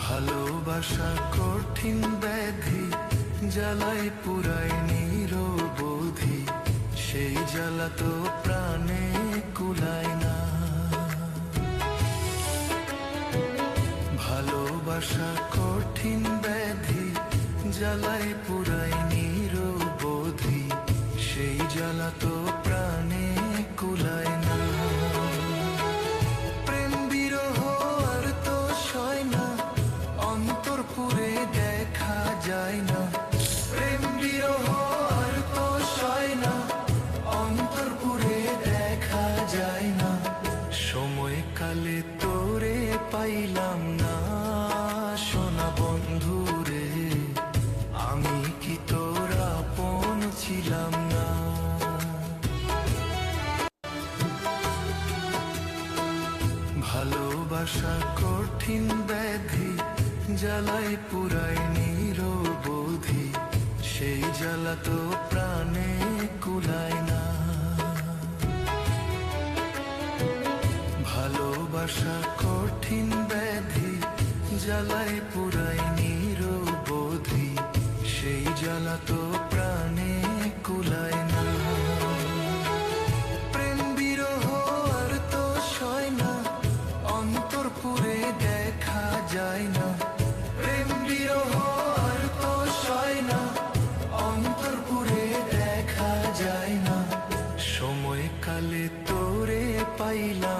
ভালোবাসা কঠিন ব্যাধি, জ্বালায় পুরায় নিরবধি, সেই জ্বালা তো প্রাণে কুলায় না। ভালোবাসা কঠিন ব্যাধি, জ্বালায় পুরায় নিরবধি, সেই জ্বালা তো প্রাণে কুলায় না। প্রেম বিরহ আর তো সয় না, অন্তর পুরে দেখা যায় না। প্রেম বিরহ আর তো সয় না, অন্তর পুরে দেখা যায় না। সময় কালে তোরে পাইলাম না, সোনা বন্ধু রে, আমি কি তোর আপন ছিলাম না। ভালোবাসা কঠিন ব্যাধি, জ্বালায় পুরায় নিরবধি, সেই জ্বালা তো প্রাণে কুলায় না। ভালোবাসা কঠিন ব্যাধি, জ্বালায় পুরায় নিরবধি, সেই জ্বালা তো প্রাণে কুলায় না। প্রেম বিরহ আর তো সয় না, অন্তর পুরে দেখা যায় না। প্রেম বিরহ আর তো সয় না, অন্তর পুরে দেখা যায় না। সময় কালে তোরে পাইলাম